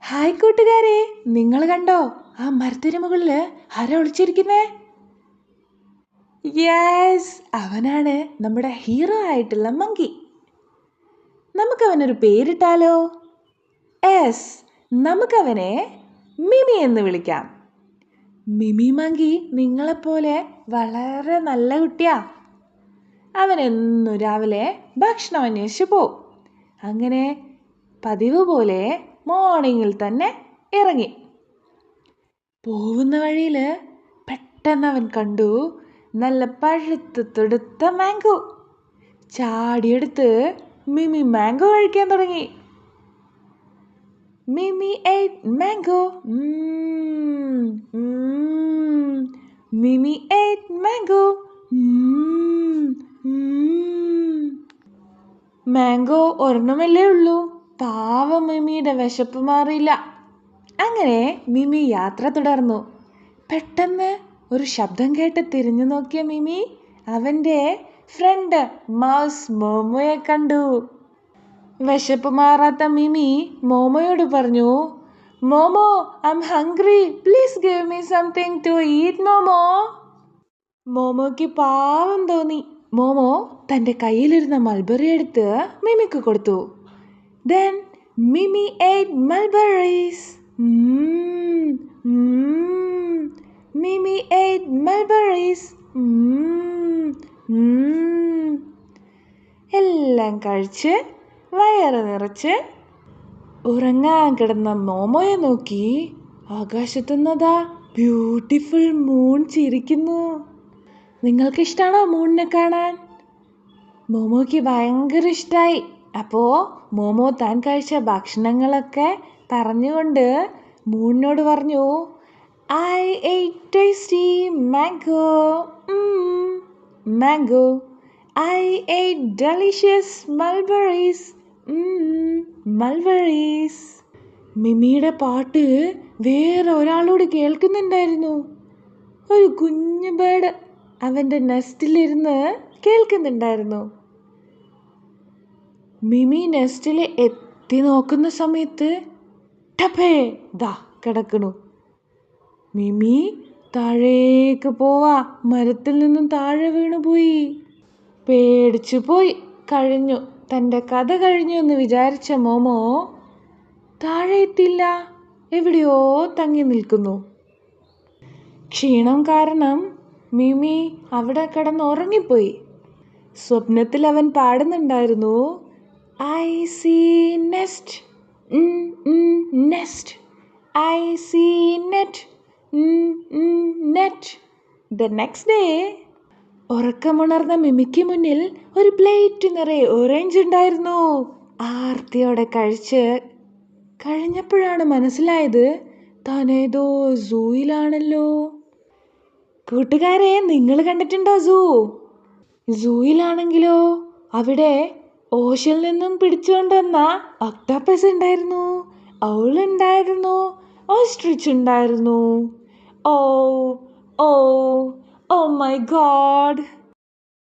Hi കൂട്ടുകാരെ, നിങ്ങൾ കണ്ടോ ആ മരത്തിന് മുകളില് ആരാ ഒളിച്ചിരിക്കുന്നേ? യെസ്, അവനാണ് നമ്മുടെ ഹീറോ ആയിട്ടുള്ള മങ്കി. നമുക്കവനൊരു പേരിട്ടാലോ? യെസ്, നമുക്കവനെ മിമി എന്ന് വിളിക്കാം. മിമി മങ്കി നിങ്ങളെപ്പോലെ വളരെ നല്ല കുട്ടിയാ. അവൻ എന്നും രാവിലെ ഭക്ഷണം അന്വേഷിച്ച് പോവും. അങ്ങനെ പതിവ് പോലെ മോർണിംഗിൽ തന്നെ ഇറങ്ങി. പോകുന്ന വഴിയിൽ പെട്ടെന്ന് അവൻ കണ്ടു നല്ല പഴുത്ത് തുടുത്ത മാംഗോ. ചാടിയെടുത്ത് മിമി മാംഗോ കഴിക്കാൻ തുടങ്ങി. മിമി ate mango. മിമി ate mango. മാംഗോ ഒരെണ്ണമല്ലേ ഉള്ളൂ. പാവം മിമിയുടെ വിശപ്പ് മാറിയില്ല. അങ്ങനെ മിമി യാത്ര തുടർന്നു. പെട്ടെന്ന് ഒരു ശബ്ദം കേട്ട് തിരിഞ്ഞു നോക്കിയ മിമി അവൻ്റെ ഫ്രണ്ട് മൗസ് മോമോയെ കണ്ടു. വിശപ്പ് മാറാത്ത മിമി മോമോയോട് പറഞ്ഞു, Momo, I am hungry, please give me something to eat Momo. മോമോയ്ക്ക് പാവം തോന്നി. മോമോ തൻ്റെ കയ്യിലിരുന്ന മൾബറി എടുത്ത് മിമിക്ക് കൊടുത്തു. Then Mimi ate mulberries. Mimi ate mulberries. എല്ലാം കഴിച്ച് വയറ് നിറച്ച് ഉറങ്ങാൻ കിടന്ന മോമോയെ നോക്കി ആകാശത്തുനിന്നതാ ബ്യൂട്ടിഫുൾ മൂൺ ചിരിക്കുന്നു. നിങ്ങൾക്ക് ഇഷ്ടമാണോ മൂണിനെ കാണാൻ? മോമോയ്ക്ക് ഭയങ്കര ഇഷ്ടമായി. അപ്പോൾ മോമോ താൻ കഴിച്ച ഭക്ഷണങ്ങളൊക്കെ പറഞ്ഞുകൊണ്ട് മൂണിനോട് പറഞ്ഞു, I ate tasty mango. Mango. I ate delicious mulberries. Mulberries. മിമിയുടെ പാട്ട് വേറെ ഒരാളോട് കേൾക്കുന്നുണ്ടായിരുന്നു. ഒരു കുഞ്ഞു ബേർഡ് അവൻ്റെ നെസ്റ്റിലിരുന്ന് കേൾക്കുന്നുണ്ടായിരുന്നു. മിമി നെസ്റ്റിൽ എത്തി നോക്കുന്ന സമയത്ത് ടപ്പേ ദാ കിടക്കണു. മിമി താഴേക്ക് പോവാ. മരത്തിൽ നിന്നും താഴെ വീണുപോയി. പേടിച്ചു പോയി. കഴിഞ്ഞു, തൻ്റെ കഥ കഴിഞ്ഞു എന്ന് വിചാരിച്ച മോമോ താഴെ എത്തില്ല, എവിടെയോ തങ്ങി നിൽക്കുന്നു. ക്ഷീണം കാരണം മിമി അവിടെ കിടന്ന് ഉറങ്ങിപ്പോയി. സ്വപ്നത്തിൽ അവൻ പാടുന്നുണ്ടായിരുന്നു, I see nest, nest. I see net, net. The next day, ഉറക്കമുണർന്ന മിമിക്ക് മുന്നിൽ ഒരു പ്ലേറ്റ് നിറയെ ഓറഞ്ച് ഉണ്ടായിരുന്നു. ആർത്തിയോടെ കഴിഞ്ഞപ്പോഴാണ് മനസ്സിലായത് താനേതോ സൂയിലാണല്ലോ. കൂട്ടുകാരെ, നിങ്ങൾ കണ്ടിട്ടുണ്ടോ സൂ? സൂയിലാണെങ്കിലോ അവിടെ ഓഷനിൽ നിന്നും പിടിച്ചുകൊണ്ടുവന്ന ഒക്ടോപ്പസ് ഉണ്ടായിരുന്നു, ഔൾ ഉണ്ടായിരുന്നു, ഓസ്ട്രിച്ച് ഉണ്ടായിരുന്നു. ഓ ഓ ഓ മൈ ഗോഡ്,